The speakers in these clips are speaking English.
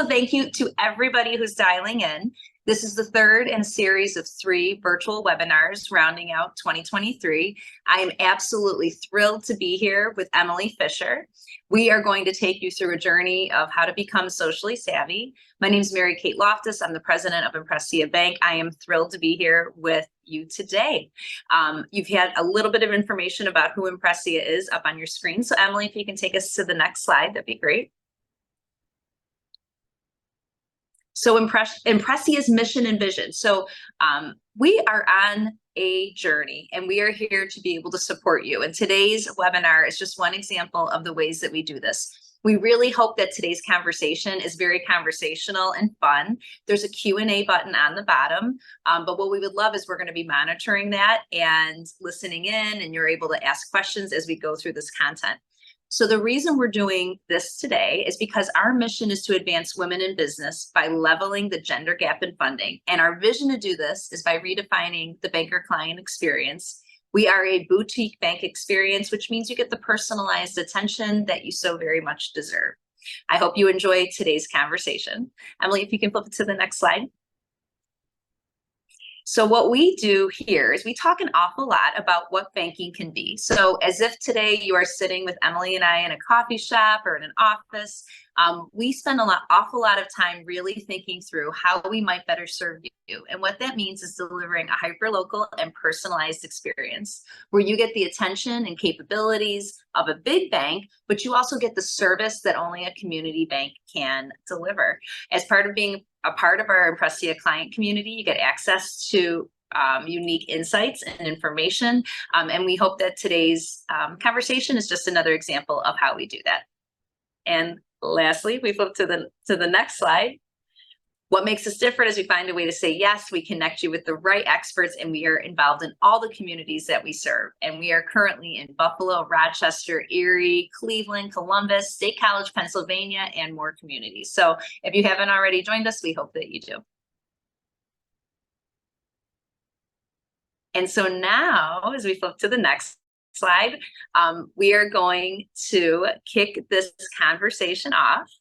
thank you to everybody who's dialing in. This is the third in a series of 3 virtual webinars rounding out 2023. I am absolutely thrilled to be here with Emily Fisher. We are going to take you through a journey of how to become socially savvy. My name is Mary Kate Loftus. I'm the president of Impressia Bank. I am thrilled to be here with you today. You've had a little bit of information about who Impressia is up on your screen. So Emily, if you can take us to the next slide, that'd be great. So Impressia's mission and vision. So we are on a journey and we are here to be able to support you. And today's webinar is just one example of the ways that we do this. We really hope that today's conversation is very conversational and fun. There's a Q&A button on the bottom, but what we would love is we're going to be monitoring that and listening in, and you're able to ask questions as we go through this content. So the reason we're doing this today is because our mission is to advance women in business by leveling the gender gap in funding. And our vision to do this is by redefining the banker client experience. We are a boutique bank experience, which means you get the personalized attention that you so very much deserve. I hope you enjoy today's conversation. Emily, if you can flip it to the next slide. So what we do here is we talk an awful lot about what banking can be. So as if today you are sitting with Emily and I in a coffee shop or in an office, we spend awful lot of time really thinking through how we might better serve you. And what that means is delivering a hyperlocal and personalized experience where you get the attention and capabilities of a big bank, but you also get the service that only a community bank can deliver. As part of being a part of our Impressia client community, you get access to unique insights and information. And we hope that today's conversation is just another example of how we do that. And lastly, we flip to the next slide. What makes us different is we find a way to say yes, we connect you with the right experts, and we are involved in all the communities that we serve. And we are currently in Buffalo, Rochester, Erie, Cleveland, Columbus, State College, Pennsylvania, and more communities. So if you haven't already joined us, we hope that you do. And so now, as we flip to the next slide, we are going to kick this conversation off.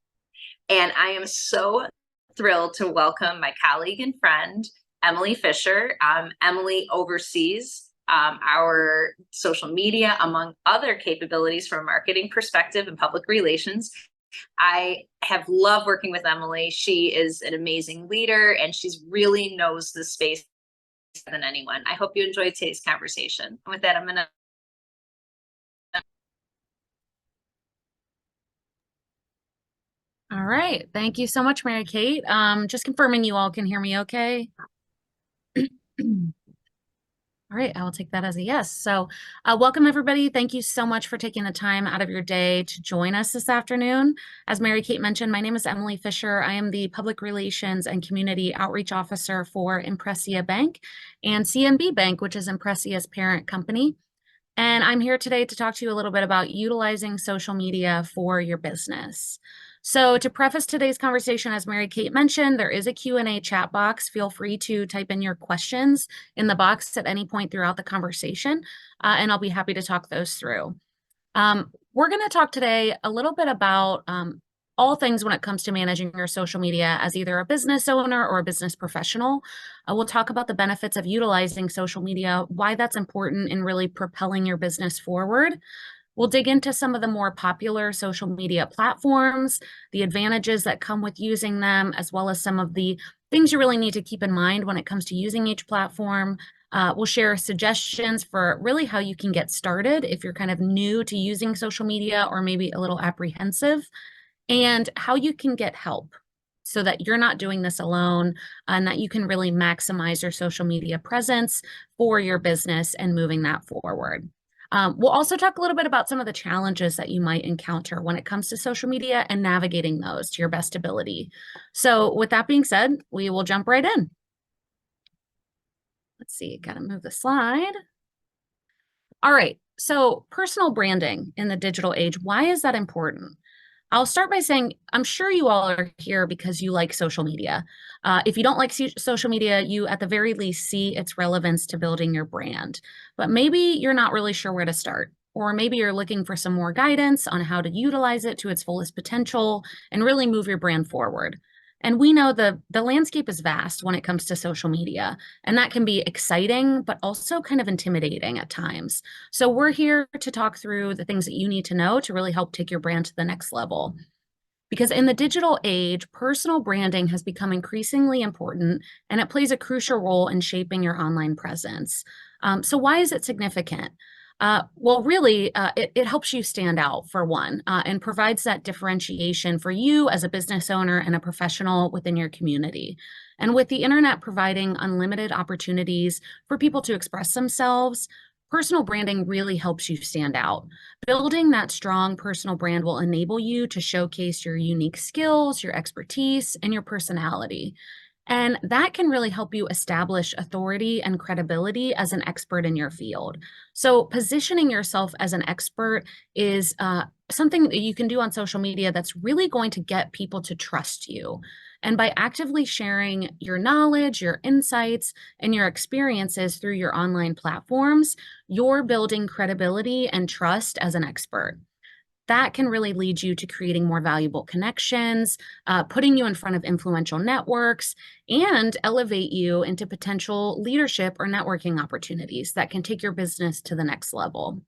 And I am so thrilled to welcome my colleague and friend, Emily Fisher. Emily oversees our social media, among other capabilities from a marketing perspective and public relations. I have loved working with Emily. She is an amazing leader, and she's really knows the space better than anyone. I hope you enjoyed today's conversation. And with that, I'm going to All right. Thank you so much, Mary Kate. Just confirming you all can hear me okay. All right, I will take that as a yes. So welcome, everybody. Thank you so much for taking the time out of your day to join us this afternoon. As Mary Kate mentioned, my name is Emily Fisher. I am the Public Relations and Community Outreach Officer for Impressia Bank and CNB Bank, which is Impressia's parent company. And I'm here today to talk to you a little bit about utilizing social media for your business. So to preface today's conversation, as Mary Kate mentioned, there is a Q&A chat box. Feel free to type in your questions in the box at any point throughout the conversation, and I'll be happy to talk those through. We're going to talk today a little bit about all things when it comes to managing your social media as either a business owner or a business professional. We'll talk about the benefits of utilizing social media, why that's important in really propelling your business forward. We'll dig into some of the more popular social media platforms, the advantages that come with using them, as well as some of the things you really need to keep in mind when it comes to using each platform. We'll share suggestions for really how you can get started if you're kind of new to using social media or maybe a little apprehensive, and how you can get help so that you're not doing this alone and that you can really maximize your social media presence for your business and moving that forward. We'll also talk a little bit about some of the challenges that you might encounter when it comes to social media and navigating those to your best ability. So with that being said, we will jump right in. Let's see, got to move the slide. All right, so personal branding in the digital age, why is that important? I'll start by saying, I'm sure you all are here because you like social media. If you don't like social media, you at the very least see its relevance to building your brand. But maybe you're not really sure where to start, or maybe you're looking for some more guidance on how to utilize it to its fullest potential and really move your brand forward. And we know the landscape is vast when it comes to social media, and that can be exciting, but also kind of intimidating at times. So we're here to talk through the things that you need to know to really help take your brand to the next level. Because in the digital age, personal branding has become increasingly important, and it plays a crucial role in shaping your online presence. So why is it significant? Well, really, it helps you stand out for one, and provides that differentiation for you as a business owner and a professional within your community. And with the internet providing unlimited opportunities for people to express themselves, personal branding really helps you stand out. Building that strong personal brand will enable you to showcase your unique skills, your expertise, and your personality. And that can really help you establish authority and credibility as an expert in your field. So, positioning yourself as an expert is something that you can do on social media that's really going to get people to trust you. And by actively sharing your knowledge, your insights, and your experiences through your online platforms, you're building credibility and trust as an expert. That can really lead you to creating more valuable connections, putting you in front of influential networks, and elevate you into potential leadership or networking opportunities that can take your business to the next level.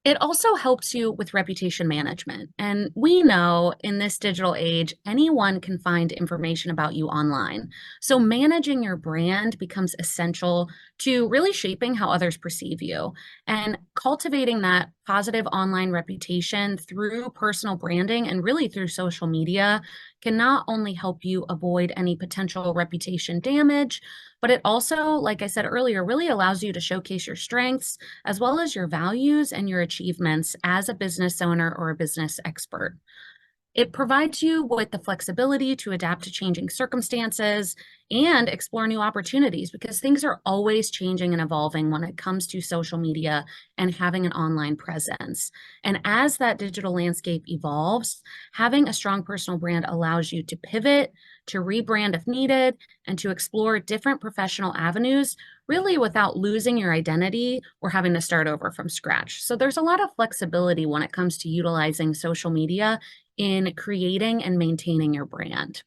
It also helps you with reputation management. And we know in this digital age, anyone can find information about you online. So managing your brand becomes essential to really shaping how others perceive you. And cultivating that positive online reputation through personal branding and really through social media can not only help you avoid any potential reputation damage, but it also, like I said earlier, really allows you to showcase your strengths as well as your values and your achievements as a business owner or a business expert. It provides you with the flexibility to adapt to changing circumstances and explore new opportunities because things are always changing and evolving when it comes to social media and having an online presence. And as that digital landscape evolves, having a strong personal brand allows you to pivot, to rebrand if needed, and to explore different professional avenues, really without losing your identity or having to start over from scratch. So there's a lot of flexibility when it comes to utilizing social media in creating and maintaining your brand.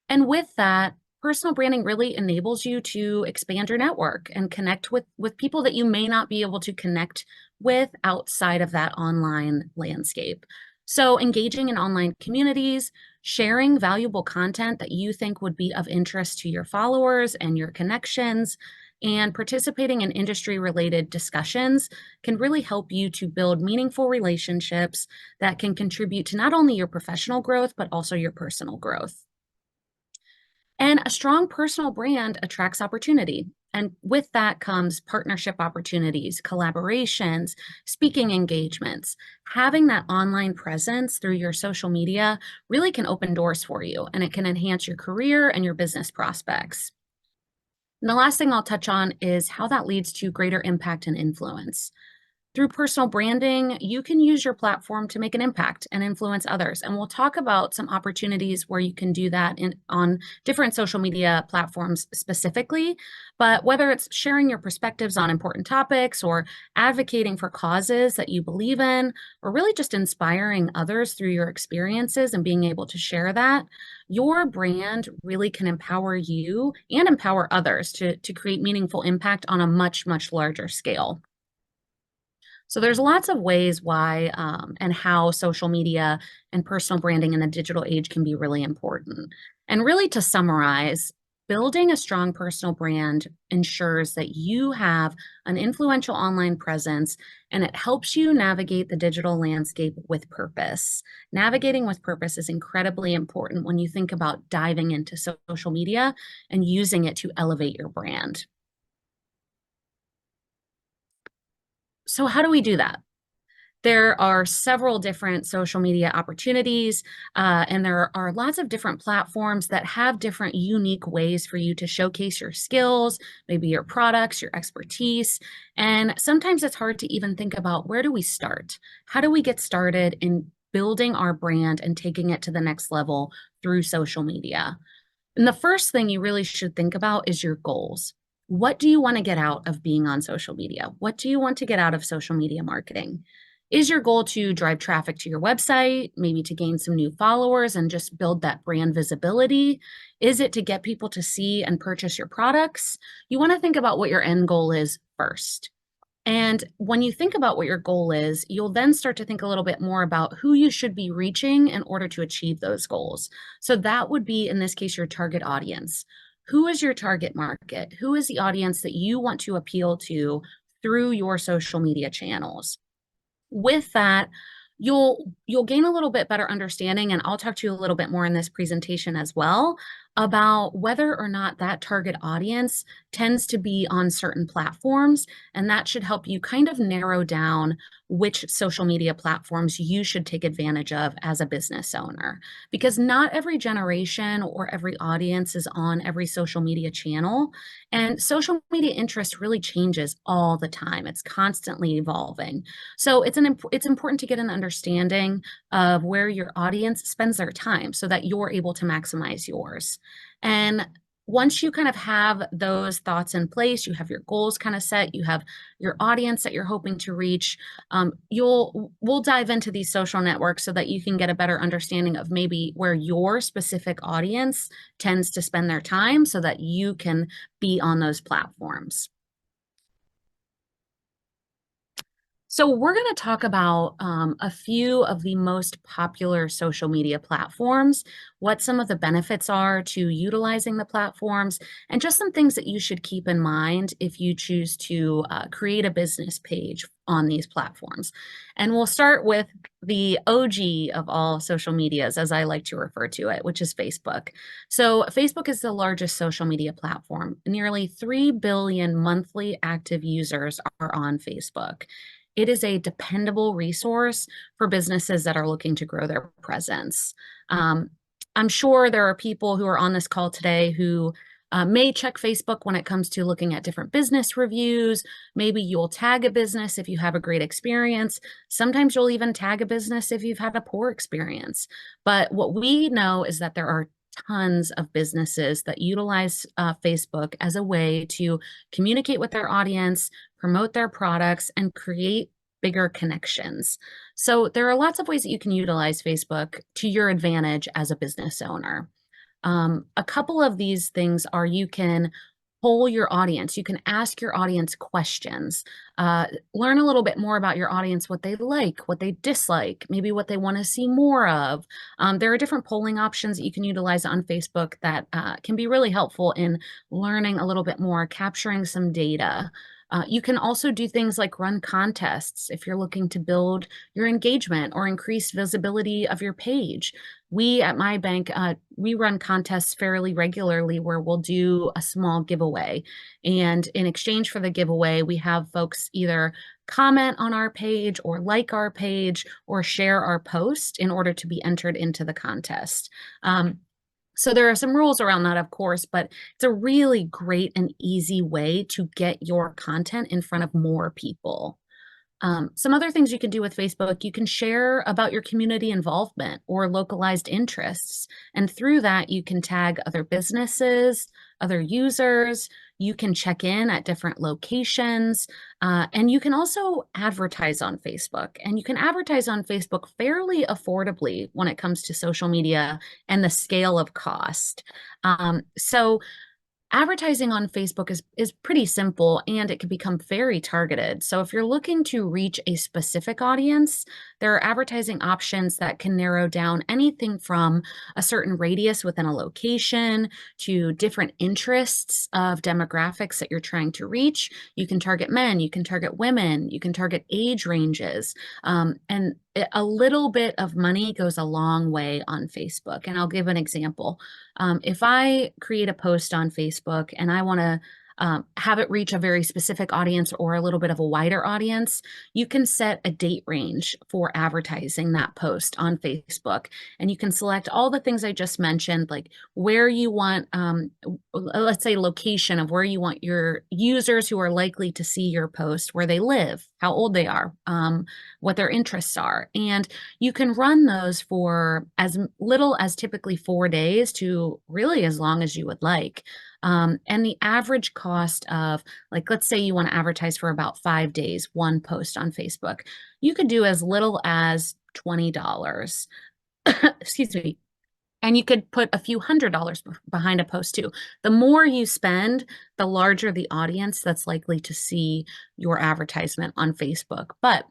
And with that, personal branding really enables you to expand your network and connect with people that you may not be able to connect with outside of that online landscape. So engaging in online communities, sharing valuable content that you think would be of interest to your followers and your connections, and participating in industry related discussions can really help you to build meaningful relationships that can contribute to not only your professional growth, but also your personal growth. And a strong personal brand attracts opportunity. And with that comes partnership opportunities, collaborations, speaking engagements. Having that online presence through your social media really can open doors for you, and it can enhance your career and your business prospects. And the last thing I'll touch on is how that leads to greater impact and influence. Through personal branding, you can use your platform to make an impact and influence others. And we'll talk about some opportunities where you can do that on different social media platforms specifically. But whether it's sharing your perspectives on important topics or advocating for causes that you believe in, or really just inspiring others through your experiences and being able to share that, your brand really can empower you and empower others to create meaningful impact on a much, much larger scale. So there's lots of ways why and how social media and personal branding in the digital age can be really important. And really to summarize, building a strong personal brand ensures that you have an influential online presence and it helps you navigate the digital landscape with purpose. Navigating with purpose is incredibly important when you think about diving into social media and using it to elevate your brand. So how do we do that? There are several different social media opportunities, and there are lots of different platforms that have different unique ways for you to showcase your skills, maybe your products, your expertise. And sometimes it's hard to even think about where do we start? How do we get started in building our brand and taking it to the next level through social media? And the first thing you really should think about is your goals. What do you want to get out of being on social media? What do you want to get out of social media marketing? Is your goal to drive traffic to your website, maybe to gain some new followers and just build that brand visibility? Is it to get people to see and purchase your products? You want to think about what your end goal is first. And when you think about what your goal is, you'll then start to think a little bit more about who you should be reaching in order to achieve those goals. So that would be, in this case, your target audience. Who is your target market? Who is the audience that you want to appeal to through your social media channels? With that, you'll gain a little bit better understanding, and I'll talk to you a little bit more in this presentation as well about whether or not that target audience tends to be on certain platforms, and that should help you kind of narrow down which social media platforms you should take advantage of as a business owner. Because not every generation or every audience is on every social media channel, and social media interest really changes all the time. It's constantly evolving. So it's important to get an understanding of where your audience spends their time so that you're able to maximize yours. And once you kind of have those thoughts in place, you have your goals kind of set, you have your audience that you're hoping to reach, we'll dive into these social networks so that you can get a better understanding of maybe where your specific audience tends to spend their time so that you can be on those platforms. So we're going to talk about a few of the most popular social media platforms, what some of the benefits are to utilizing the platforms, and just some things that you should keep in mind if you choose to create a business page on these platforms. And we'll start with the OG of all social medias, as I like to refer to it, which is Facebook. So Facebook is the largest social media platform. Nearly 3 billion monthly active users are on Facebook. It is a dependable resource for businesses that are looking to grow their presence. I'm sure there are people who are on this call today who may check Facebook when it comes to looking at different business reviews. Maybe you'll tag a business if you have a great experience. Sometimes you'll even tag a business if you've had a poor experience. But what we know is that there are tons of businesses that utilize Facebook as a way to communicate with their audience, promote their products, and create bigger connections. So there are lots of ways that you can utilize Facebook to your advantage as a business owner. A couple of these things are you can poll your audience. You can ask your audience questions. Learn a little bit more about your audience, what they like, what they dislike, maybe what they want to see more of. There are different polling options that you can utilize on Facebook that can be really helpful in learning a little bit more, capturing some data. You can also do things like run contests if you're looking to build your engagement or increase visibility of your page. We at my bank, we run contests fairly regularly where we'll do a small giveaway. And in exchange for the giveaway, we have folks either comment on our page or like our page or share our post in order to be entered into the contest. So there are some rules around that, of course, but it's a really great and easy way to get your content in front of more people. Some other things you can do with Facebook, you can share about your community involvement or localized interests. And through that, you can tag other businesses, other users. You can check in at different locations. And you can also advertise on Facebook. And you can advertise on Facebook fairly affordably when it comes to social media and the scale of cost. So advertising on Facebook is pretty simple and it can become very targeted. So if you're looking to reach a specific audience, there are advertising options that can narrow down anything from a certain radius within a location to different interests of demographics that you're trying to reach. You can target men, you can target women, you can target age ranges, and a little bit of money goes a long way on Facebook. And I'll give an example. If I create a post on Facebook and I want to have it reach a very specific audience or a little bit of a wider audience, you can set a date range for advertising that post on Facebook. And you can select all the things I just mentioned, like where you want, let's say location of where you want your users who are likely to see your post, where they live, how old they are, what their interests are. And you can run those for as little as typically 4 days to really as long as you would like. And the average cost of, like, let's say you want to advertise for about 5 days, one post on Facebook, you could do as little as $20. Excuse me. And you could put a few $100s behind a post too. The more you spend, the larger the audience that's likely to see your advertisement on Facebook. But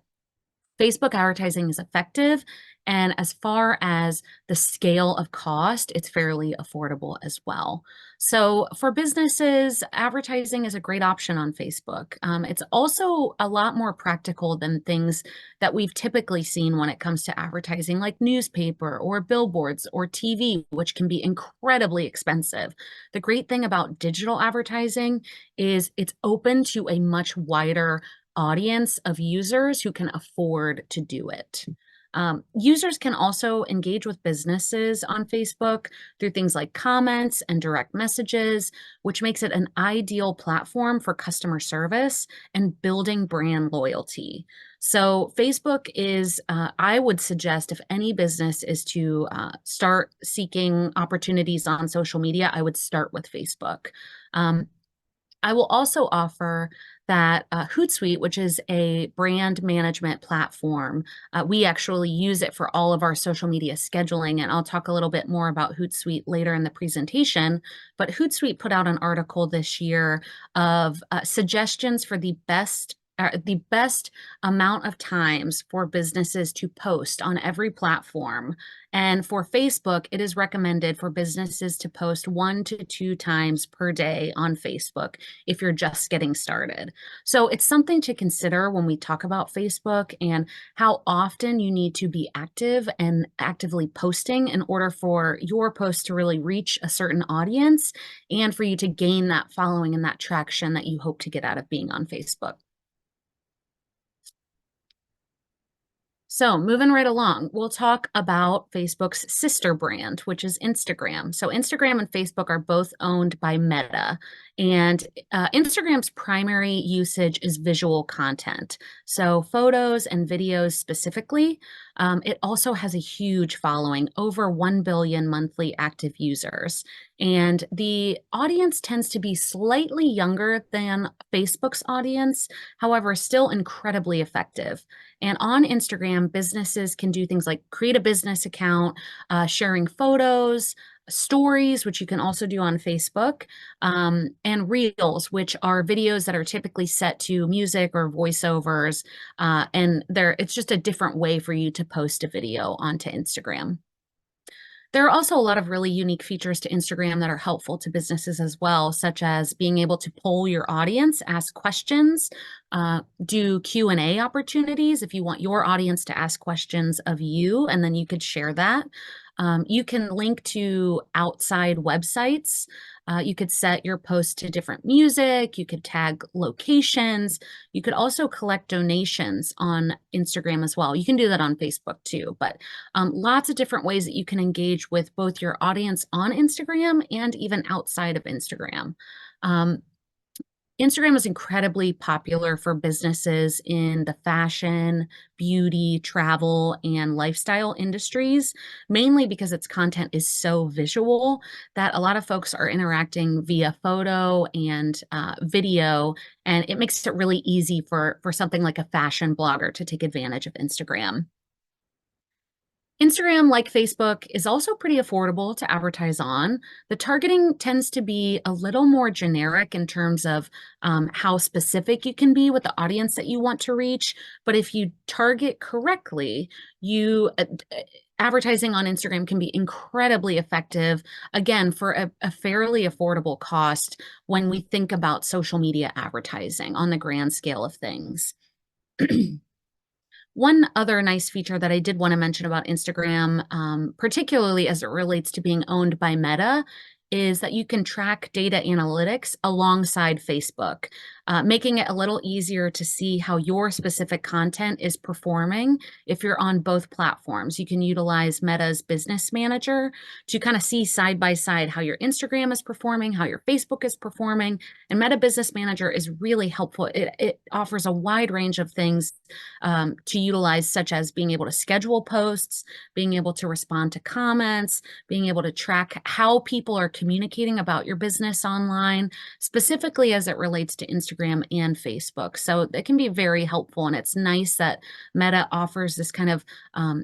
Facebook advertising is effective. And as far as the scale of cost, it's fairly affordable as well. So for businesses, advertising is a great option on Facebook. It's also a lot more practical than things that we've typically seen when it comes to advertising, like newspaper or billboards or TV, which can be incredibly expensive. The great thing about digital advertising is it's open to a much wider audience of users who can afford to do it. Users can also engage with businesses on Facebook through things like comments and direct messages, which makes it an ideal platform for customer service and building brand loyalty. So, Facebook is, I would suggest, if any business is to start seeking opportunities on social media, I would start with Facebook. Um, I will also offer that Hootsuite, which is a brand management platform, we actually use it for all of our social media scheduling, and I'll talk a little bit more about Hootsuite later in the presentation. But Hootsuite put out an article this year of suggestions for the best amount of times for businesses to post on every platform. And for Facebook, it is recommended for businesses to post 1 to 2 times per day on Facebook if you're just getting started. So it's something to consider when we talk about Facebook and how often you need to be active and actively posting in order for your post to really reach a certain audience and for you to gain that following and that traction that you hope to get out of being on Facebook. So moving right along, we'll talk about Facebook's sister brand, which is Instagram. So Instagram and Facebook are both owned by Meta, and Instagram's primary usage is visual content. So photos and videos specifically. It also has a huge following, over 1 billion monthly active users. And the audience tends to be slightly younger than Facebook's audience, however, still incredibly effective. And on Instagram, businesses can do things like create a business account, sharing photos, stories, which you can also do on Facebook, and reels, which are videos that are typically set to music or voiceovers. And it's just a different way for you to post a video onto Instagram. There are also a lot of really unique features to Instagram that are helpful to businesses as well, such as being able to poll your audience, ask questions, do Q&A opportunities if you want your audience to ask questions of you, and then you could share that. You can link to outside websites. You could set your post to different music. You could tag locations. You could also collect donations on Instagram as well. You can do that on Facebook too, but lots of different ways that you can engage with both your audience on Instagram and even outside of Instagram. Instagram is incredibly popular for businesses in the fashion, beauty, travel, and lifestyle industries, mainly because its content is so visual that a lot of folks are interacting via photo and video, and it makes it really easy for something like a fashion blogger to take advantage of Instagram. Instagram, like Facebook, is also pretty affordable to advertise on. The targeting tends to be a little more generic in terms of how specific you can be with the audience that you want to reach. But if you target correctly, advertising on Instagram can be incredibly effective, again, for a fairly affordable cost when we think about social media advertising on the grand scale of things. One other nice feature that I did want to mention about Instagram, particularly as it relates to being owned by Meta, is that you can track data analytics alongside Facebook. making it a little easier to see how your specific content is performing if you're on both platforms. You can utilize Meta's Business Manager to kind of see side by side how your Instagram is performing, how your Facebook is performing. And Meta Business Manager is really helpful. It offers a wide range of things to utilize, such as being able to schedule posts, being able to respond to comments, being able to track how people are communicating about your business online, specifically as it relates to Instagram and Facebook. So it can be very helpful, and it's nice that Meta offers this kind of,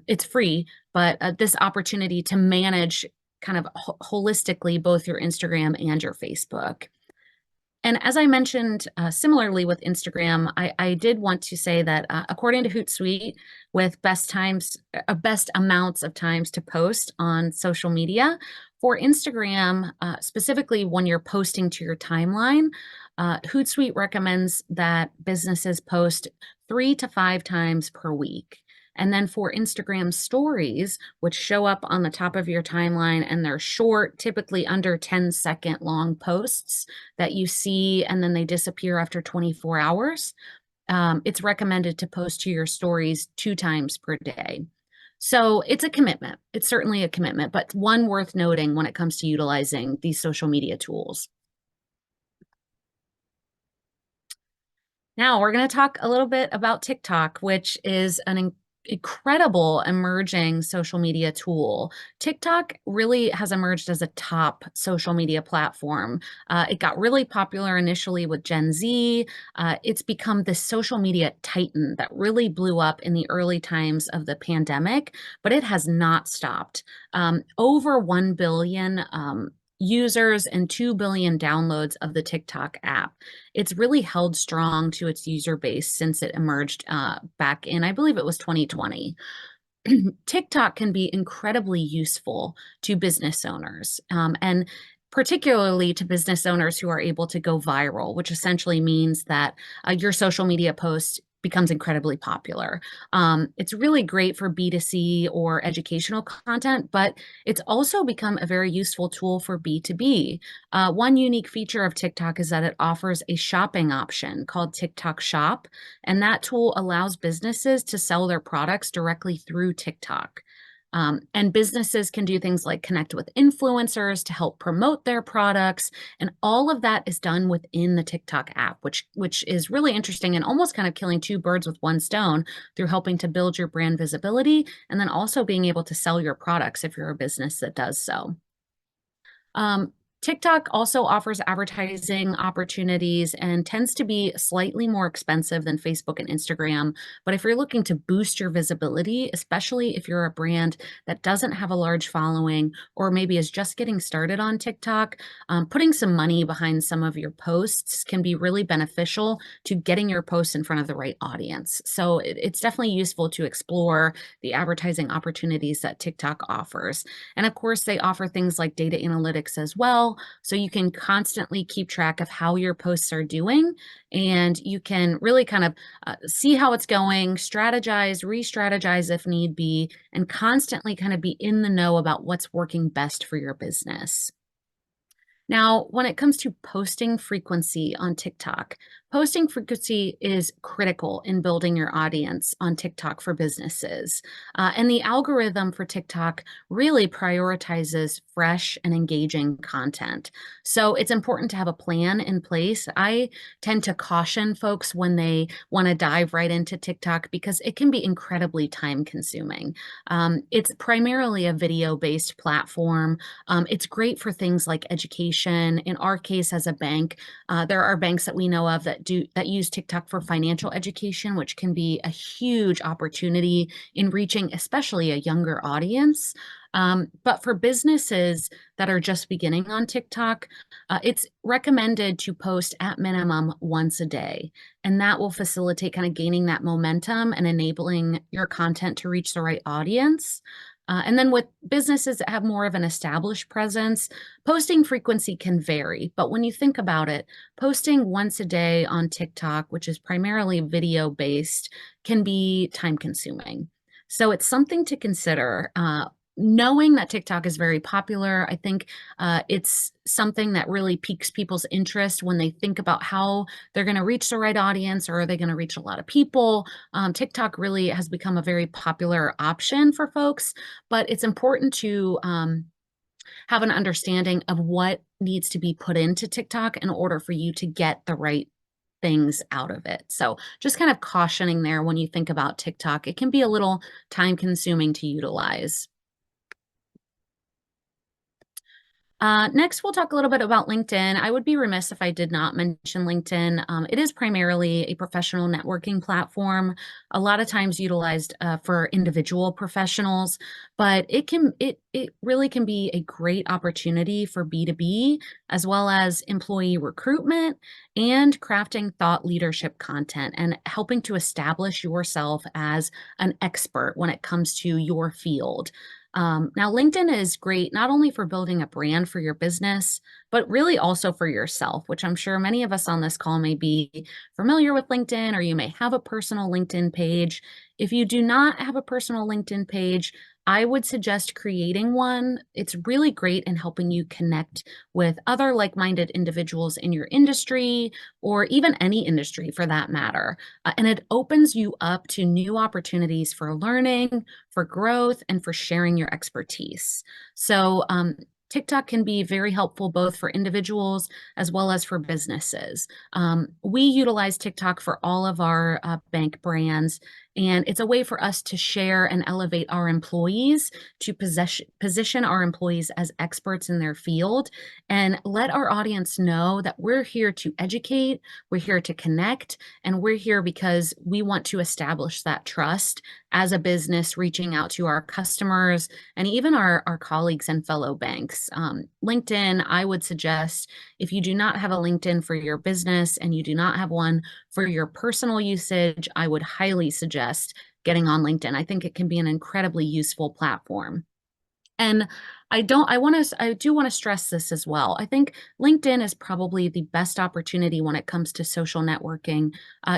it's free, but this opportunity to manage kind of holistically both your Instagram and your Facebook. And as I mentioned, similarly with Instagram, I did want to say that according to Hootsuite, with best amounts of times to post on social media, for Instagram, specifically when you're posting to your timeline, Hootsuite recommends that businesses post 3 to 5 times per week. And then for Instagram stories, which show up on the top of your timeline, and they're short, typically under 10-second long posts that you see, and then they disappear after 24 hours, it's recommended to post to your stories 2 times per day. So it's a commitment. It's certainly a commitment, but one worth noting when it comes to utilizing these social media tools. Now we're going to talk a little bit about TikTok, which is an incredible emerging social media tool. TikTok really has emerged as a top social media platform. It got really popular initially with Gen Z. It's become this social media titan that really blew up in the early times of the pandemic, but it has not stopped. Over 1 billion users and 2 billion downloads of the TikTok app. It's really held strong to its user base since it emerged back in, I believe it was 2020. TikTok can be incredibly useful to business owners, and particularly to business owners who are able to go viral, which essentially means that your social media post becomes incredibly popular. It's really great for B2C or educational content, but it's also become a very useful tool for B2B. One unique feature of TikTok is that it offers a shopping option called TikTok Shop, and that tool allows businesses to sell their products directly through TikTok. And businesses can do things like connect with influencers to help promote their products. And all of that is done within the TikTok app, which is really interesting and almost kind of killing 2 birds with 1 stone through helping to build your brand visibility and then also being able to sell your products if you're a business that does so. TikTok also offers advertising opportunities and tends to be slightly more expensive than Facebook and Instagram. But if you're looking to boost your visibility, especially if you're a brand that doesn't have a large following or maybe is just getting started on TikTok, putting some money behind some of your posts can be really beneficial to getting your posts in front of the right audience. So it's definitely useful to explore the advertising opportunities that TikTok offers. And of course, they offer things like data analytics as well. So you can constantly keep track of how your posts are doing, and you can really kind of see how it's going, strategize, re-strategize if need be, and constantly kind of be in the know about what's working best for your business. Now, when it comes to posting frequency on TikTok, posting frequency is critical in building your audience on TikTok for businesses. And the algorithm for TikTok really prioritizes fresh and engaging content. So it's important to have a plan in place. I tend to caution folks when they want to dive right into TikTok because it can be incredibly time consuming. It's primarily a video-based platform. It's great for things like education. In our case, as a bank, there are banks that we know of that use TikTok for financial education, which can be a huge opportunity in reaching especially a younger audience. But for businesses that are just beginning on TikTok, it's recommended to post at minimum once a day. And that will facilitate kind of gaining that momentum and enabling your content to reach the right audience. And then with businesses that have more of an established presence, posting frequency can vary. But when you think about it, posting once a day on TikTok, which is primarily video based, can be time consuming. So it's something to consider. knowing that TikTok is very popular, I think it's something that really piques people's interest when they think about how they're going to reach the right audience, or are they going to reach a lot of people. TikTok really has become a very popular option for folks, but it's important to have an understanding of what needs to be put into TikTok in order for you to get the right things out of it. So just kind of cautioning there when you think about TikTok, it can be a little time consuming to utilize. Next, we'll talk a little bit about LinkedIn. I would be remiss if I did not mention LinkedIn. It is primarily a professional networking platform, a lot of times utilized for individual professionals, but it really can be a great opportunity for B2B, as well as employee recruitment and crafting thought leadership content and helping to establish yourself as an expert when it comes to your field. Now, LinkedIn is great not only for building a brand for your business, but really also for yourself, which I'm sure many of us on this call may be familiar with LinkedIn, or you may have a personal LinkedIn page. If you do not have a personal LinkedIn page, I would suggest creating one. It's really great in helping you connect with other like-minded individuals in your industry, or even any industry for that matter. And it opens you up to new opportunities for learning, for growth, and for sharing your expertise. So TikTok can be very helpful both for individuals as well as for businesses. We utilize TikTok for all of our bank brands, and it's a way for us to share and elevate our employees, to position our employees as experts in their field, and let our audience know that we're here to educate, we're here to connect, and we're here because we want to establish that trust as a business, reaching out to our customers and even our colleagues and fellow banks. LinkedIn, I would suggest, if you do not have a LinkedIn for your business and you do not have one for your personal usage, I would highly suggest getting on LinkedIn. I think it can be an incredibly useful platform. And I do want to stress this as well. I think LinkedIn is probably the best opportunity when it comes to social networking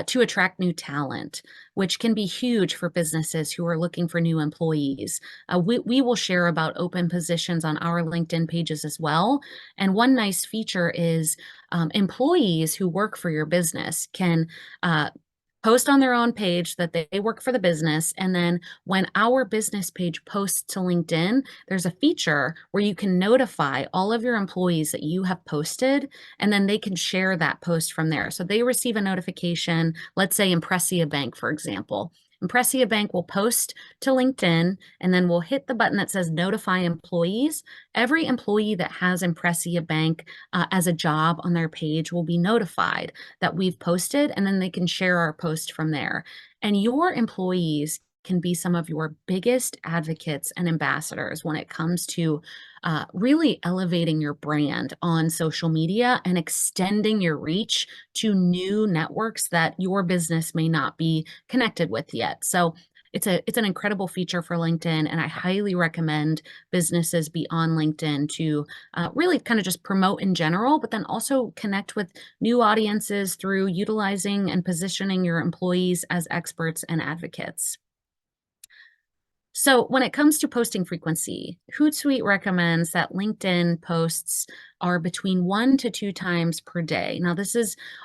to attract new talent, which can be huge for businesses who are looking for new employees. We will share about open positions on our LinkedIn pages as well. And one nice feature is employees who work for your business can post on their own page that they work for the business. And then when our business page posts to LinkedIn, there's a feature where you can notify all of your employees that you have posted, and then they can share that post from there. So they receive a notification, let's say Impressia Bank, for example. Impressia Bank will post to LinkedIn, and then we'll hit the button that says notify employees. Every employee that has Impressia Bank as a job on their page will be notified that we've posted, and then they can share our post from there. And your employees can be some of your biggest advocates and ambassadors when it comes to really elevating your brand on social media and extending your reach to new networks that your business may not be connected with yet. So it's an incredible feature for LinkedIn, and I highly recommend businesses be on LinkedIn to really kind of just promote in general, but then also connect with new audiences through utilizing and positioning your employees as experts and advocates. So when it comes to posting frequency, Hootsuite recommends that LinkedIn posts are between 1 to 2 times per day. Now,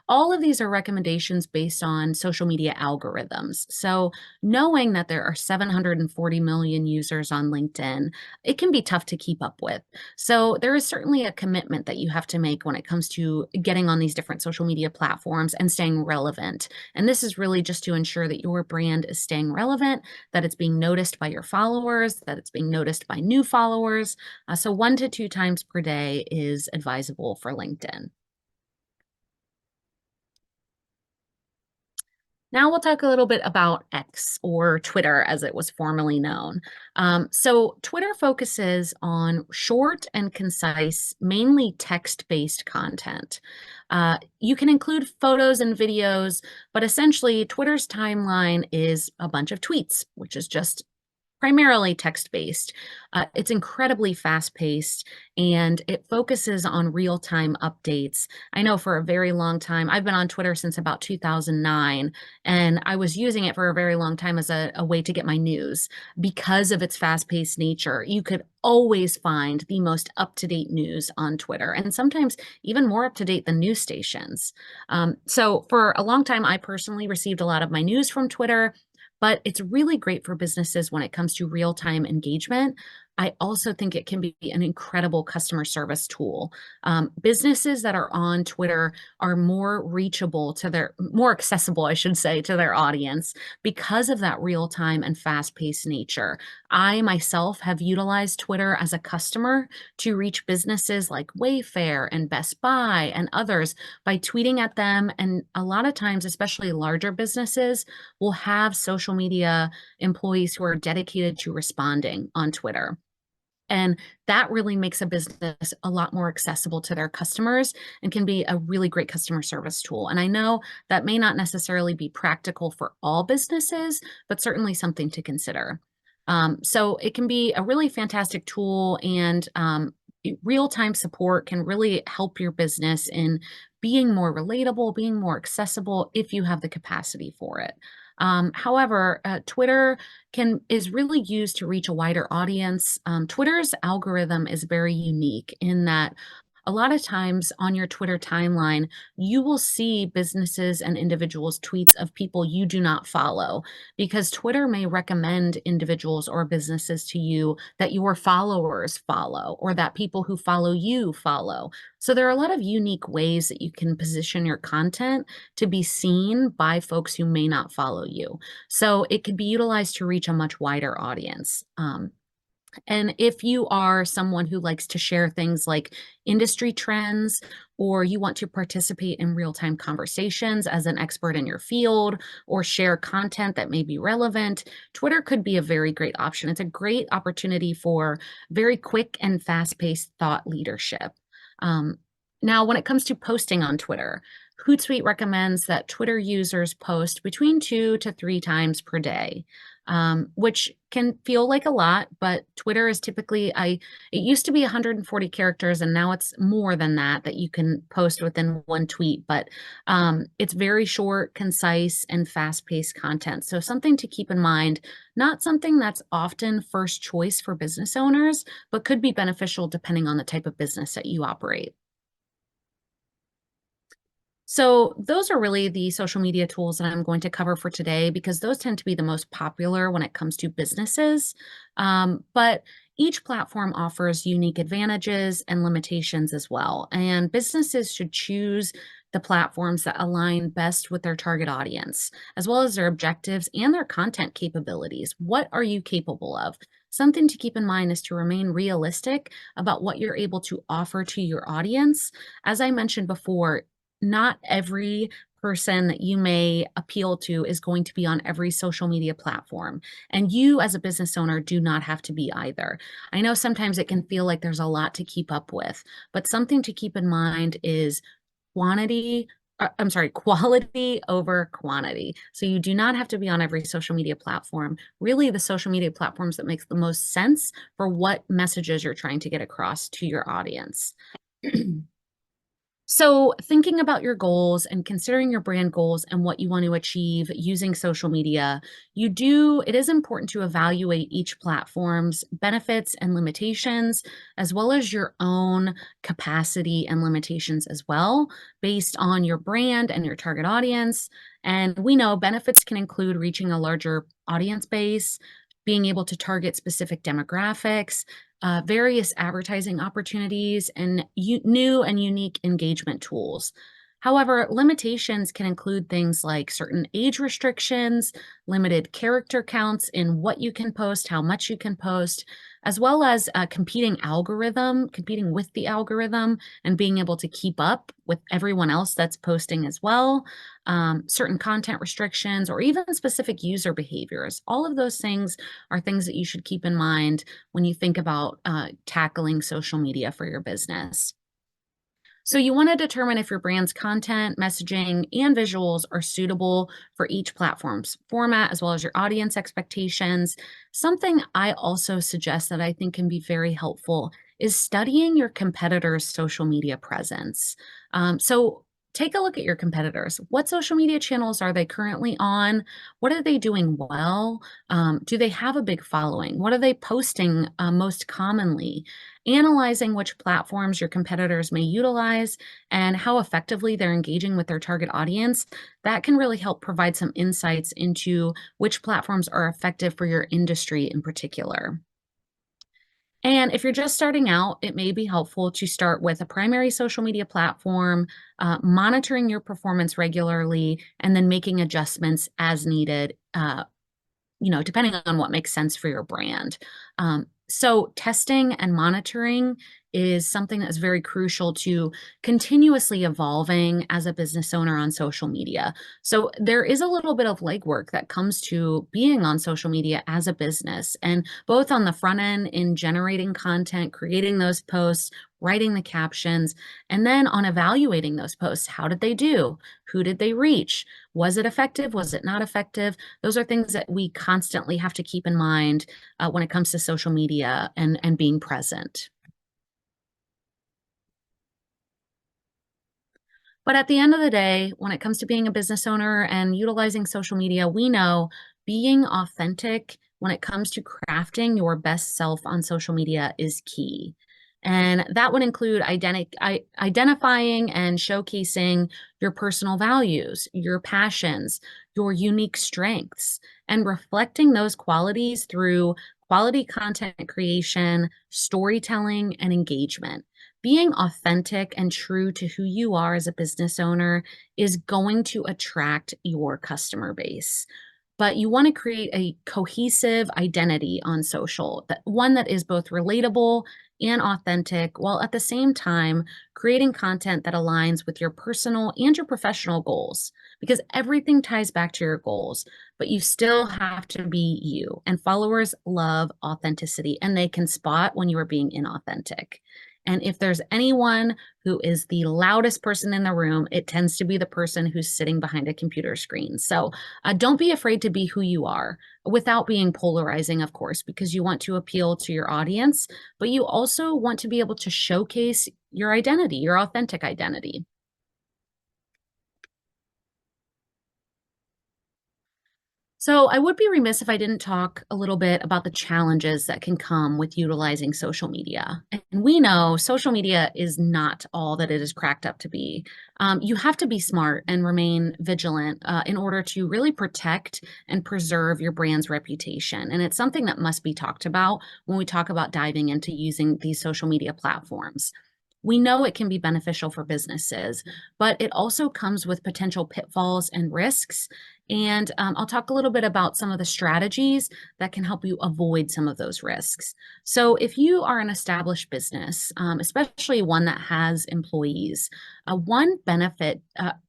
all of these are recommendations based on social media algorithms. So knowing that there are 740 million users on LinkedIn, it can be tough to keep up with. So there is certainly a commitment that you have to make when it comes to getting on these different social media platforms and staying relevant. And this is really just to ensure that your brand is staying relevant, that it's being noticed by your followers, that it's being noticed by new followers. So 1 to 2 times per day is advisable for LinkedIn. Now we'll talk a little bit about X, or Twitter as it was formerly known. So Twitter focuses on short and concise, mainly text-based content. You can include photos and videos, but essentially Twitter's timeline is a bunch of tweets, which is just primarily text-based. It's incredibly fast-paced and it focuses on real-time updates. I know for a very long time, I've been on Twitter since about 2009, and I was using it for a very long time as a way to get my news because of its fast-paced nature. You could always find the most up-to-date news on Twitter, and sometimes even more up-to-date than news stations. So for a long time, I personally received a lot of my news from Twitter, but it's really great for businesses when it comes to real-time engagement. I also think it can be an incredible customer service tool. Businesses that are on Twitter are more reachable to more accessible, I should say, to their audience because of that real-time and fast-paced nature. I myself have utilized Twitter as a customer to reach businesses like Wayfair and Best Buy and others by tweeting at them. And a lot of times, especially larger businesses, will have social media employees who are dedicated to responding on Twitter. And that really makes a business a lot more accessible to their customers and can be a really great customer service tool. And I know that may not necessarily be practical for all businesses, but certainly something to consider. So it can be a really fantastic tool, and real-time support can really help your business in being more relatable, being more accessible if you have the capacity for it. However, Twitter is really used to reach a wider audience. Twitter's algorithm is very unique in that a lot of times on your Twitter timeline, you will see businesses and individuals' tweets of people you do not follow because Twitter may recommend individuals or businesses to you that your followers follow or that people who follow you follow. So there are a lot of unique ways that you can position your content to be seen by folks who may not follow you. So it could be utilized to reach a much wider audience. And if you are someone who likes to share things like industry trends, or you want to participate in real-time conversations as an expert in your field, or share content that may be relevant, Twitter could be a very great option. It's a great opportunity for very quick and fast-paced thought leadership. Now, when it comes to posting on Twitter, Hootsuite recommends that Twitter users post between 2 to 3 times per day, which can feel like a lot, but Twitter is typically, it used to be 140 characters and now it's more than that you can post within one tweet, but it's very short, concise, and fast-paced content. So something to keep in mind, not something that's often first choice for business owners, but could be beneficial depending on the type of business that you operate. So those are really the social media tools that I'm going to cover for today because those tend to be the most popular when it comes to businesses. But each platform offers unique advantages and limitations as well. And businesses should choose the platforms that align best with their target audience, as well as their objectives and their content capabilities. What are you capable of? Something to keep in mind is to remain realistic about what you're able to offer to your audience. As I mentioned before, not every person that you may appeal to is going to be on every social media platform. And you, as a business owner, do not have to be either. I know sometimes it can feel like there's a lot to keep up with, but something to keep in mind is quality over quantity. So you do not have to be on every social media platform. Really, the social media platforms that makes the most sense for what messages you're trying to get across to your audience. So, thinking about your goals and considering your brand goals and what you want to achieve using social media, it is important to evaluate each platform's benefits and limitations, as well as your own capacity and limitations as well, based on your brand and your target audience. And we know benefits can include reaching a larger audience base, being able to target specific demographics, various advertising opportunities, and new and unique engagement tools. However, limitations can include things like certain age restrictions, limited character counts in what you can post, how much you can post, as well as competing with the algorithm and being able to keep up with everyone else that's posting as well, certain content restrictions, or even specific user behaviors. All of those things are things that you should keep in mind when you think about tackling social media for your business. So you want to determine if your brand's content, messaging, and visuals are suitable for each platform's format as well as your audience expectations. Something I also suggest that I think can be very helpful is studying your competitors' social media presence. So take a look at your competitors. What social media channels are they currently on? What are they doing well? Do they have a big following? What are they posting most commonly? Analyzing which platforms your competitors may utilize and how effectively they're engaging with their target audience, that can really help provide some insights into which platforms are effective for your industry in particular. And if you're just starting out, it may be helpful to start with a primary social media platform, monitoring your performance regularly, and then making adjustments as needed, depending on what makes sense for your brand. So testing and monitoring is something that's very crucial to continuously evolving as a business owner on social media. So there is a little bit of legwork that comes to being on social media as a business, and both on the front end in generating content, creating those posts, writing the captions, and then on evaluating those posts. How did they do? Who did they reach? Was it effective? Was it not effective? Those are things that we constantly have to keep in mind when it comes to social media and being present. But at the end of the day, when it comes to being a business owner and utilizing social media, we know being authentic when it comes to crafting your best self on social media is key. And that would include identifying and showcasing your personal values, your passions, your unique strengths, and reflecting those qualities through quality content creation, storytelling, and engagement. Being authentic and true to who you are as a business owner is going to attract your customer base. But you want to create a cohesive identity on social, that one that is both relatable and authentic, while at the same time creating content that aligns with your personal and your professional goals. Because everything ties back to your goals, but you still have to be you. And followers love authenticity, and they can spot when you are being inauthentic. And if there's anyone who is the loudest person in the room, it tends to be the person who's sitting behind a computer screen. So don't be afraid to be who you are without being polarizing, of course, because you want to appeal to your audience, but you also want to be able to showcase your identity, your authentic identity. So I would be remiss if I didn't talk a little bit about the challenges that can come with utilizing social media. And we know social media is not all that it is cracked up to be. You have to be smart and remain vigilant in order to really protect and preserve your brand's reputation. And it's something that must be talked about when we talk about diving into using these social media platforms. We know it can be beneficial for businesses, but it also comes with potential pitfalls and risks. And I'll talk a little bit about some of the strategies that can help you avoid some of those risks. So, if you are an established business, especially one that has employees, one benefit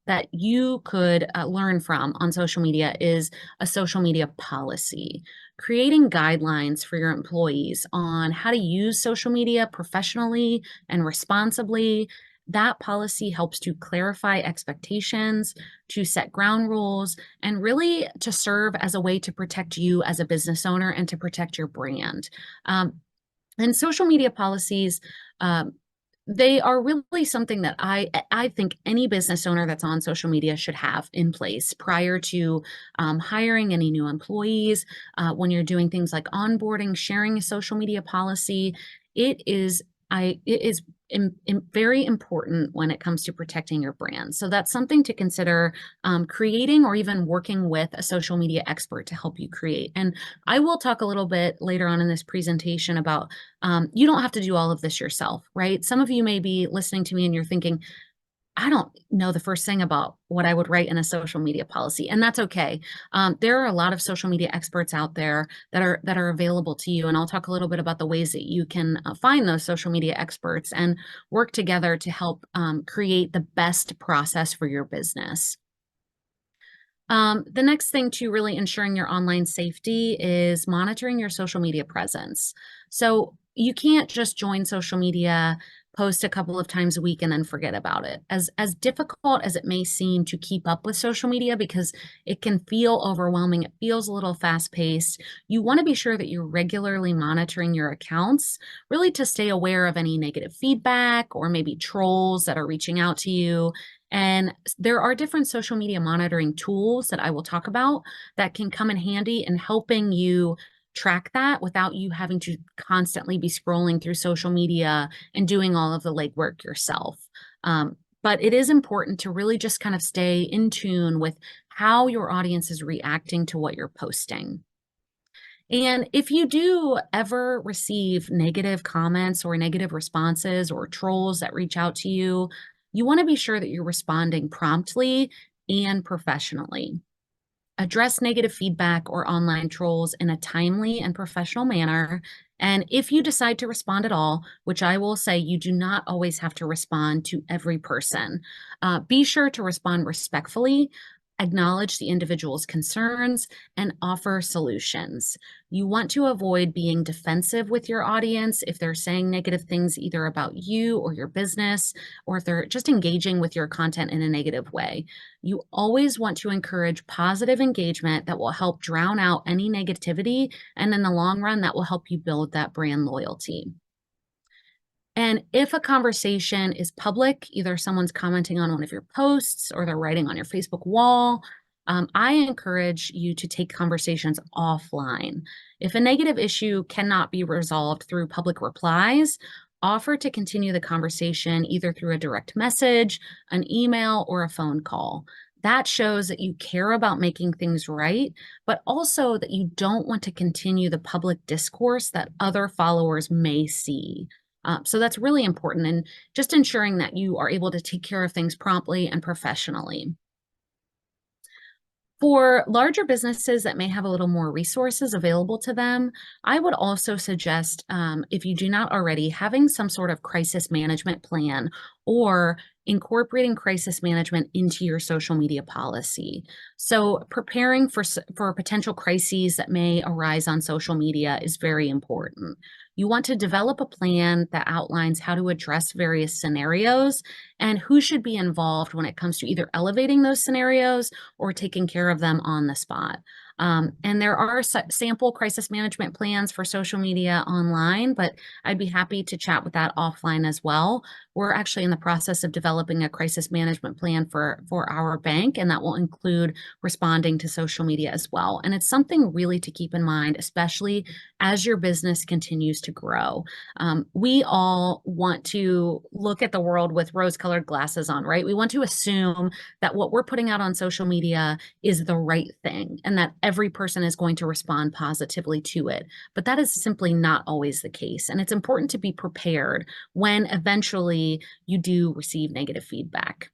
that you could learn from on social media is a social media policy. Creating guidelines for your employees on how to use social media professionally and responsibly. That policy helps to clarify expectations, to set ground rules, and really to serve as a way to protect you as a business owner and to protect your brand. And social media policies, um, they are really something that I think any business owner that's on social media should have in place prior to hiring any new employees. When you're doing things like onboarding, sharing a social media policy, it is it is very important when it comes to protecting your brand. So that's something to consider creating or even working with a social media expert to help you create. And I will talk a little bit later on in this presentation about you don't have to do all of this yourself, right? Some of you may be listening to me and you're thinking, I don't know the first thing about what I would write in a social media policy, and that's okay. There are a lot of social media experts out there that are available to you, and I'll talk a little bit about the ways that you can find those social media experts and work together to help create the best process for your business. The next thing to really ensuring your online safety is monitoring your social media presence. So you can't just join social media, post a couple of times a week and then forget about it. As difficult as it may seem to keep up with social media, because it can feel overwhelming, it feels a little fast-paced, you want to be sure that you're regularly monitoring your accounts, really to stay aware of any negative feedback or maybe trolls that are reaching out to you. And there are different social media monitoring tools that I will talk about that can come in handy in helping you track that without you having to constantly be scrolling through social media and doing all of the legwork yourself. But it is important to really just kind of stay in tune with how your audience is reacting to what you're posting. And if you do ever receive negative comments or negative responses or trolls that reach out to you, you want to be sure that you're responding promptly and professionally. Address negative feedback or online trolls in a timely and professional manner. And if you decide to respond at all, which I will say you do not always have to respond to every person, be sure to respond respectfully, acknowledge the individual's concerns, and offer solutions. You want to avoid being defensive with your audience if they're saying negative things either about you or your business, or if they're just engaging with your content in a negative way. You always want to encourage positive engagement that will help drown out any negativity, and in the long run, that will help you build that brand loyalty. And if a conversation is public, either someone's commenting on one of your posts or they're writing on your Facebook wall, I encourage you to take conversations offline. If a negative issue cannot be resolved through public replies, offer to continue the conversation either through a direct message, an email, or a phone call. That shows that you care about making things right, but also that you don't want to continue the public discourse that other followers may see. So that's really important, and just ensuring that you are able to take care of things promptly and professionally. For larger businesses that may have a little more resources available to them, I would also suggest, if you do not already, having some sort of crisis management plan or incorporating crisis management into your social media policy. So preparing for potential crises that may arise on social media is very important. You want to develop a plan that outlines how to address various scenarios and who should be involved when it comes to either elevating those scenarios or taking care of them on the spot. And there are sample crisis management plans for social media online, but I'd be happy to chat with that offline as well. We're actually in the process of developing a crisis management plan for our bank, and that will include responding to social media as well. And it's something really to keep in mind, especially as your business continues to grow. We all want to look at the world with rose-colored glasses on, right? We want to assume that what we're putting out on social media is the right thing and that every person is going to respond positively to it. But that is simply not always the case. And it's important to be prepared when eventually you do receive negative feedback.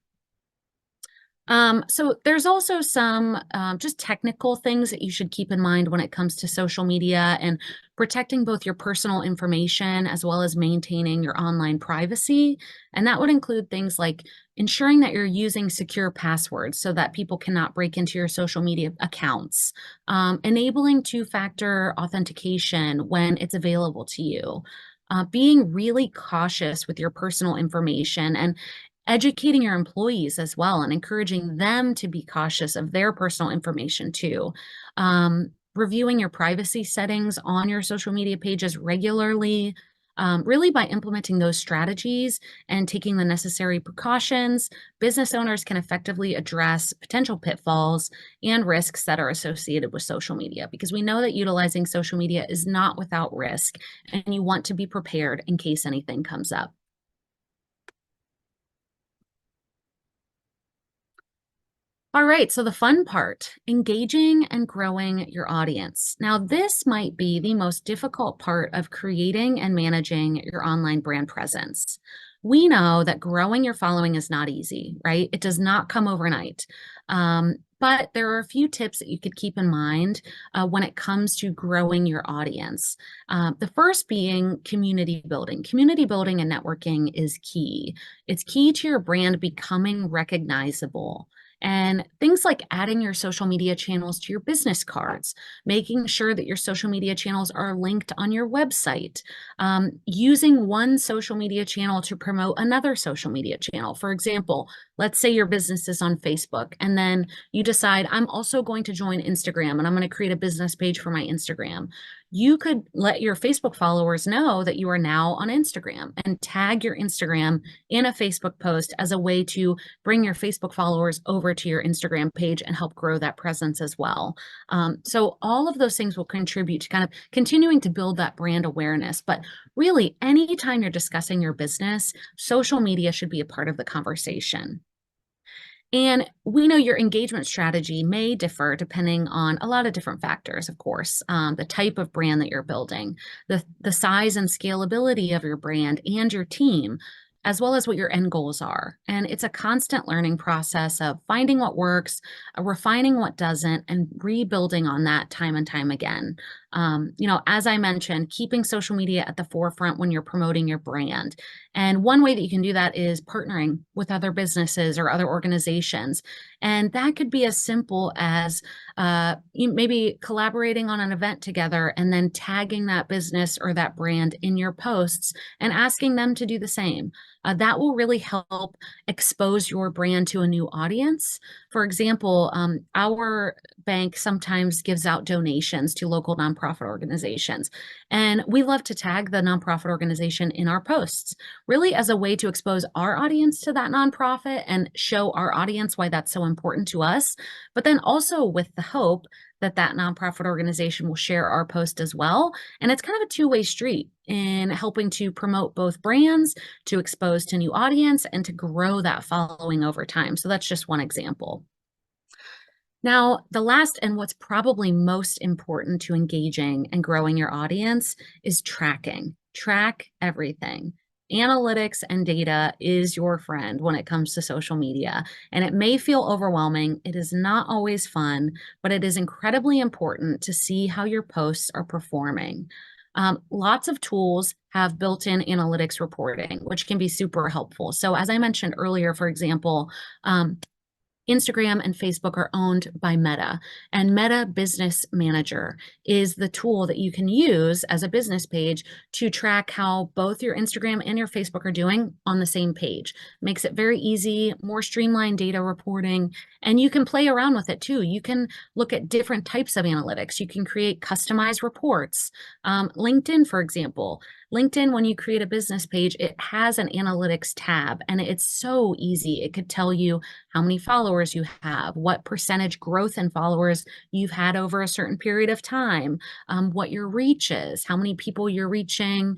So there's also some just technical things that you should keep in mind when it comes to social media and protecting both your personal information as well as maintaining your online privacy. And that would include things like ensuring that you're using secure passwords so that people cannot break into your social media accounts, enabling two-factor authentication when it's available to you. Being really cautious with your personal information and educating your employees as well and encouraging them to be cautious of their personal information too. Reviewing your privacy settings on your social media pages regularly. Really, by implementing those strategies and taking the necessary precautions, business owners can effectively address potential pitfalls and risks that are associated with social media, because we know that utilizing social media is not without risk, and you want to be prepared in case anything comes up. All right, so the fun part, engaging and growing your audience. Now, this might be the most difficult part of creating and managing your online brand presence. We know that growing your following is not easy, right? It does not come overnight. But there are a few tips that you could keep in mind when it comes to growing your audience. The first being community building. Community building and networking is key. It's key to your brand becoming recognizable. And things like adding your social media channels to your business cards, making sure that your social media channels are linked on your website, using one social media channel to promote another social media channel. For example, let's say your business is on Facebook and then you decide, I'm also going to join Instagram and I'm going to create a business page for my Instagram. You could let your Facebook followers know that you are now on Instagram and tag your Instagram in a Facebook post as a way to bring your Facebook followers over to your Instagram page and help grow that presence as well. So all of those things will contribute to kind of continuing to build that brand awareness. But really, anytime you're discussing your business, social media should be a part of the conversation. And we know your engagement strategy may differ depending on a lot of different factors, of course, the type of brand that you're building, the size and scalability of your brand and your team, as well as what your end goals are. And it's a constant learning process of finding what works, refining what doesn't, and rebuilding on that time and time again. As I mentioned, keeping social media at the forefront when you're promoting your brand. And one way that you can do that is partnering with other businesses or other organizations. And that could be as simple as maybe collaborating on an event together and then tagging that business or that brand in your posts and asking them to do the same. That will really help expose your brand to a new audience. For example, our bank sometimes gives out donations to local nonprofit organizations, and we love to tag the nonprofit organization in our posts, really as a way to expose our audience to that nonprofit and show our audience why that's so important to us, but then also with the hope that that nonprofit organization will share our post as well. And it's kind of a two-way street in helping to promote both brands, to expose to new audience, and to grow that following over time. So that's just one example. Now, the last and what's probably most important to engaging and growing your audience is tracking. Track everything. Analytics and data is your friend when it comes to social media, and it may feel overwhelming. It is not always fun, but it is incredibly important to see how your posts are performing. Lots of tools have built-in analytics reporting, which can be super helpful. So as I mentioned earlier, for example, Instagram and Facebook are owned by Meta, and Meta Business Manager is the tool that you can use as a business page to track how both your Instagram and your Facebook are doing on the same page. Makes it very easy, more streamlined data reporting, and you can play around with it too. You can look at different types of analytics. You can create customized reports. LinkedIn, for example. LinkedIn, when you create a business page, it has an analytics tab, and it's so easy. It could tell you how many followers you have, what percentage growth in followers you've had over a certain period of time, what your reach is, how many people you're reaching,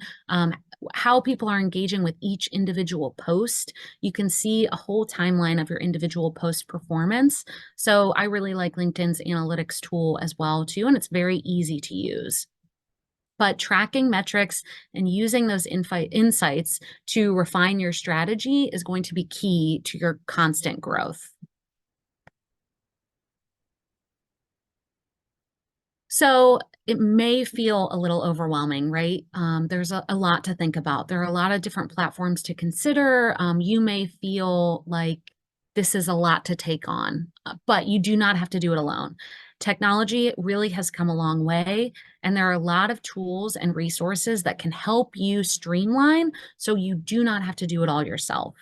how people are engaging with each individual post. You can see a whole timeline of your individual post performance. So I really like LinkedIn's analytics tool as well too, and it's very easy to use. But tracking metrics and using those insights to refine your strategy is going to be key to your constant growth. So it may feel a little overwhelming, right? There's a lot to think about. There are a lot of different platforms to consider. You may feel like this is a lot to take on, but you do not have to do it alone. Technology really has come a long way, and there are a lot of tools and resources that can help you streamline so you do not have to do it all yourself.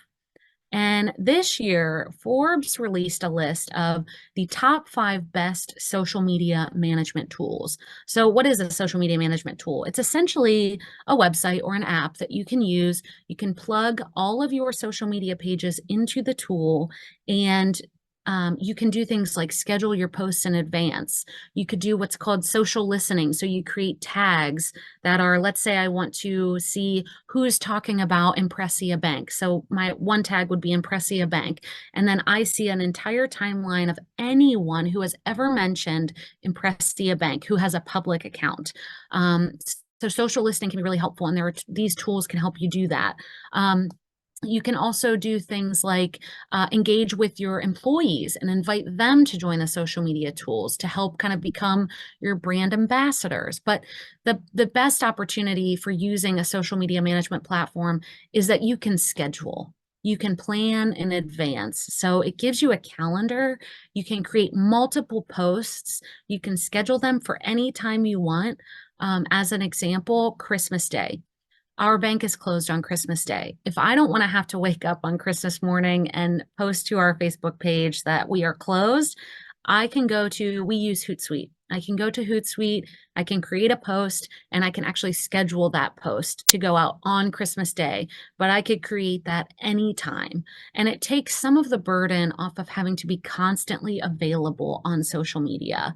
And this year, Forbes released a list of the top 5 best social media management tools. So, what is a social media management tool? It's essentially a website or an app that you can use. You can plug all of your social media pages into the tool, and you can do things like schedule your posts in advance. You could do what's called social listening. So you create tags that are, let's say I want to see who's talking about Impressia Bank. So my one tag would be Impressia Bank. And then I see an entire timeline of anyone who has ever mentioned Impressia Bank, who has a public account. So social listening can be really helpful, and these tools can help you do that. You can also do things like engage with your employees and invite them to join the social media tools to help kind of become your brand ambassadors. But the best opportunity for using a social media management platform is that you can schedule. you can plan in advance. So it gives you a calendar. You can create multiple posts. You can schedule them for any time you want. As an example, Christmas Day. Our bank is closed on Christmas Day. If I don't want to have to wake up on Christmas morning and post to our Facebook page that we are closed, we use Hootsuite. I can go to Hootsuite, I can create a post, and I can actually schedule that post to go out on Christmas Day, but I could create that anytime. And it takes some of the burden off of having to be constantly available on social media.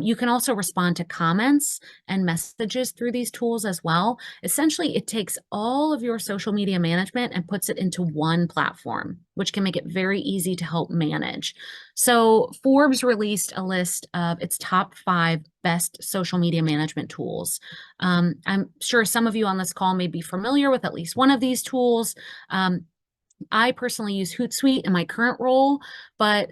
You can also respond to comments and messages through these tools as well. Essentially, it takes all of your social media management and puts it into one platform, which can make it very easy to help manage. So Forbes released a list of its top 5 best social media management tools. I'm sure some of you on this call may be familiar with at least one of these tools. I personally use Hootsuite in my current role, but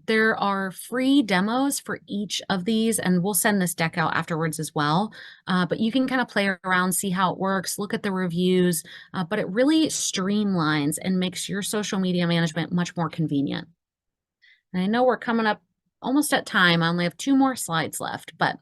there are free demos for each of these, and we'll send this deck out afterwards as well. But you can kind of play around, see how it works, look at the reviews, but it really streamlines and makes your social media management much more convenient. And I know we're coming up almost at time. I only have 2 more slides left, but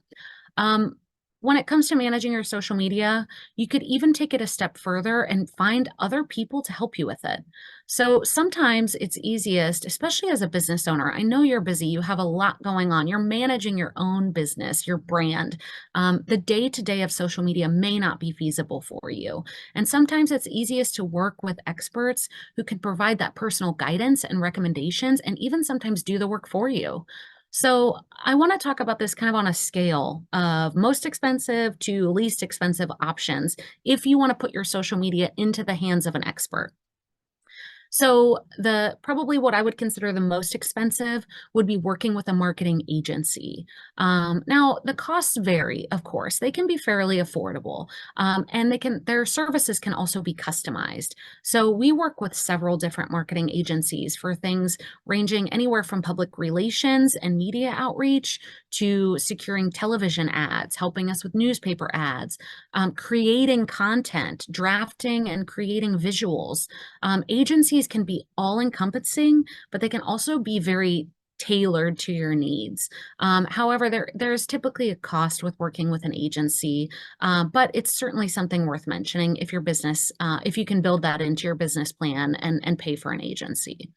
um, when it comes to managing your social media, you could even take it a step further and find other people to help you with it. So sometimes it's easiest, especially as a business owner. I know you're busy, you have a lot going on, you're managing your own business, your brand. The day-to-day of social media may not be feasible for you. And sometimes it's easiest to work with experts who can provide that personal guidance and recommendations and even sometimes do the work for you. So I want to talk about this kind of on a scale of most expensive to least expensive options if you want to put your social media into the hands of an expert. So probably what I would consider the most expensive would be working with a marketing agency. Now the costs vary, of course. They can be fairly affordable, and their services can also be customized. So we work with several different marketing agencies for things ranging anywhere from public relations and media outreach to securing television ads, helping us with newspaper ads, creating content, drafting and creating visuals. Agencies can be all-encompassing, but they can also be very tailored to your needs. However, there's typically a cost with working with an agency, but it's certainly something worth mentioning if if you can build that into your business plan and pay for an agency.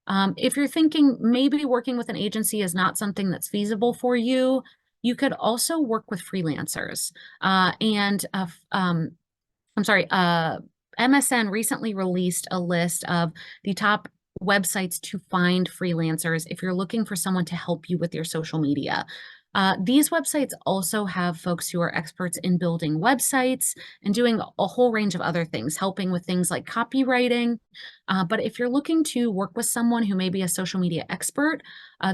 If you're thinking maybe working with an agency is not something that's feasible for you, you could also work with freelancers. I'm sorry, MSN recently released a list of the top websites to find freelancers if you're looking for someone to help you with your social media. These websites also have folks who are experts in building websites and doing a whole range of other things, helping with things like copywriting. But if you're looking to work with someone who may be a social media expert,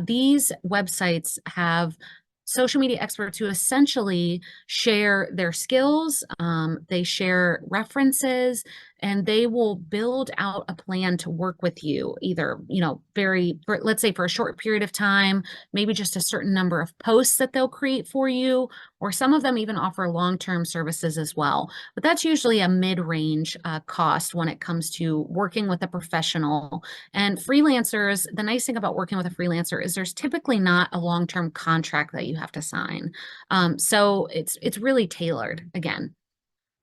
these websites have social media experts who essentially share their skills, they share references, and they will build out a plan to work with you either, let's say for a short period of time, maybe just a certain number of posts that they'll create for you, or some of them even offer long-term services as well. But that's usually a mid-range cost when it comes to working with a professional. And freelancers, the nice thing about working with a freelancer is there's typically not a long-term contract that you have to sign. So it's really tailored again.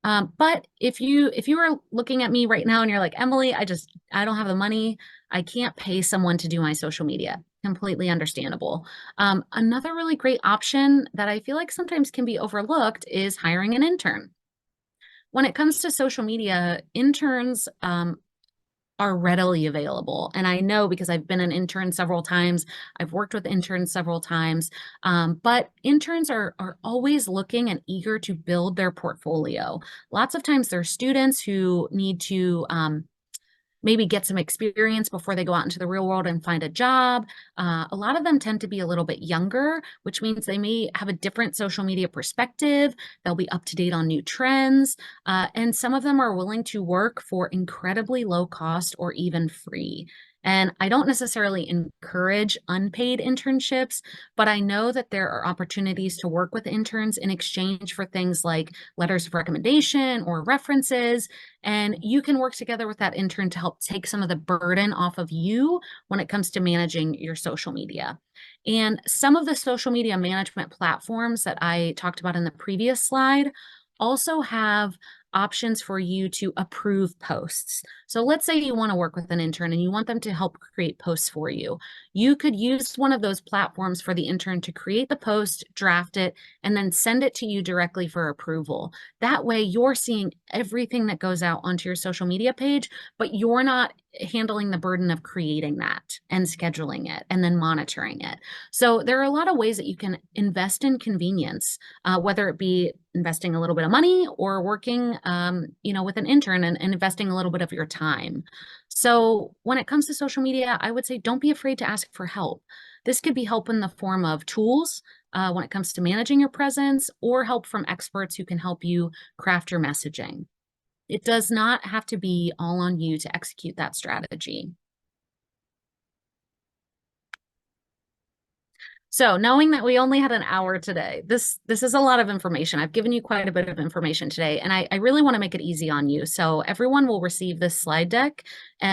But if you are looking at me right now and you're like, Emily, I don't have the money. I can't pay someone to do my social media. Completely understandable. Another really great option that I feel like sometimes can be overlooked is hiring an intern. When it comes to social media, interns are readily available. And I know because I've been an intern several times, I've worked with interns several times, but interns are always looking and eager to build their portfolio. Lots of times they're students who need to maybe get some experience before they go out into the real world and find a job. A lot of them tend to be a little bit younger, which means they may have a different social media perspective. They'll be up to date on new trends. And some of them are willing to work for incredibly low cost or even free. And I don't necessarily encourage unpaid internships, but I know that there are opportunities to work with interns in exchange for things like letters of recommendation or references. And you can work together with that intern to help take some of the burden off of you when it comes to managing your social media. And some of the social media management platforms that I talked about in the previous slide also have options for you to approve posts. So let's say you want to work with an intern and you want them to help create posts for you. You could use one of those platforms for the intern to create the post, draft it, and then send it to you directly for approval. That way you're seeing everything that goes out onto your social media page, but you're not handling the burden of creating that and scheduling it and then monitoring it. So there are a lot of ways that you can invest in convenience, whether it be investing a little bit of money or working, with an intern and investing a little bit of your time. So when it comes to social media, I would say don't be afraid to ask for help. This could be help in the form of tools when it comes to managing your presence, or help from experts who can help you craft your messaging. It does not have to be all on you to execute that strategy. So knowing that we only had an hour today, this is a lot of information. I've given you quite a bit of information today, and I really want to make it easy on you. So everyone will receive this slide deck,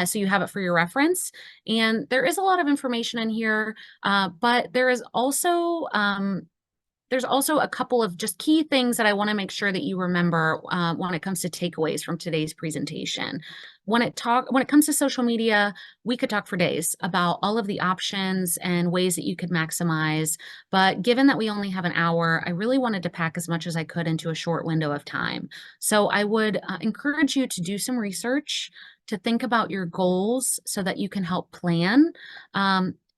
so you have it for your reference. And there is a lot of information in here, but there's also a couple of just key things that I want to make sure that you remember when it comes to takeaways from today's presentation. When it comes to social media, we could talk for days about all of the options and ways that you could maximize. But given that we only have an hour, I really wanted to pack as much as I could into a short window of time. So I would encourage you to do some research, to think about your goals so that you can help plan.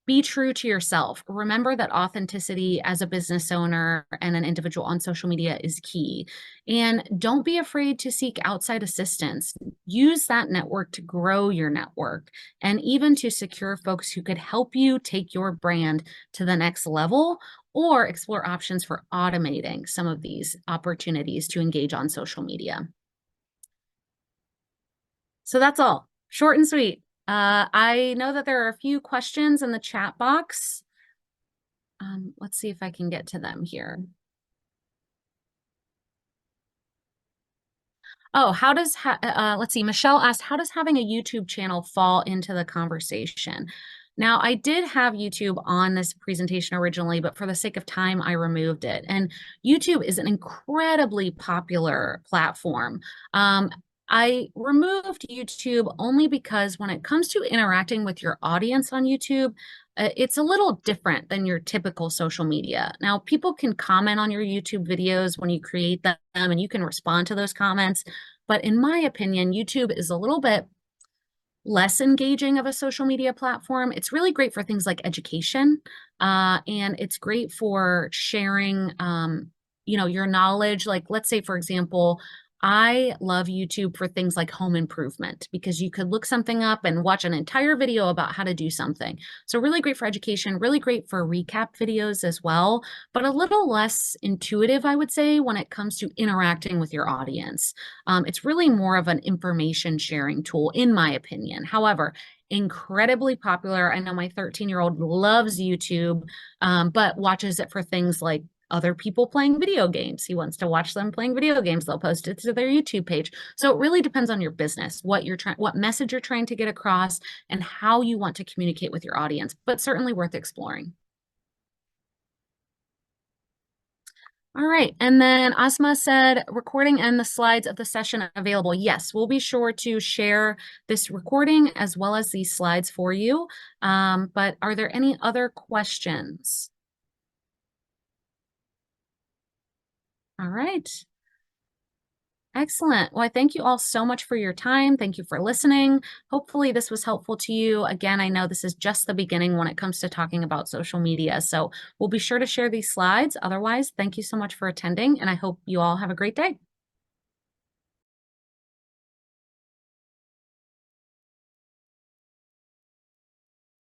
Be true to yourself. Remember that authenticity as a business owner and an individual on social media is key. And don't be afraid to seek outside assistance. Use that network to grow your network and even to secure folks who could help you take your brand to the next level, or explore options for automating some of these opportunities to engage on social media. So that's all. Short and sweet. I know that there are a few questions in the chat box. Let's see if I can get to them here. Oh, let's see, Michelle asked, how does having a YouTube channel fall into the conversation? Now, I did have YouTube on this presentation originally, but for the sake of time, I removed it. And YouTube is an incredibly popular platform. I removed YouTube only because when it comes to interacting with your audience on YouTube, it's a little different than your typical social media. Now, people can comment on your YouTube videos when you create them, and you can respond to those comments. But in my opinion, YouTube is a little bit less engaging of a social media platform. It's really great for things like education, and it's great for sharing, your knowledge. Like, let's say, for example, I love YouTube for things like home improvement, because you could look something up and watch an entire video about how to do something. So really great for education, really great for recap videos as well, but a little less intuitive, I would say, when it comes to interacting with your audience. It's really more of an information sharing tool, in my opinion. However, incredibly popular. I know my 13-year-old loves YouTube, but watches it for things like other people playing video games. He wants to watch them playing video games. They'll post it to their YouTube page. So it really depends on your business, what message you're trying to get across, and how you want to communicate with your audience, but certainly worth exploring. All right, and then Asma said, recording and the slides of the session available. Yes, we'll be sure to share this recording as well as these slides for you. But are there any other questions? All right. Excellent. Well, I thank you all so much for your time. Thank you for listening. Hopefully this was helpful to you. Again, I know this is just the beginning when it comes to talking about social media. So we'll be sure to share these slides. Otherwise, thank you so much for attending, and I hope you all have a great day.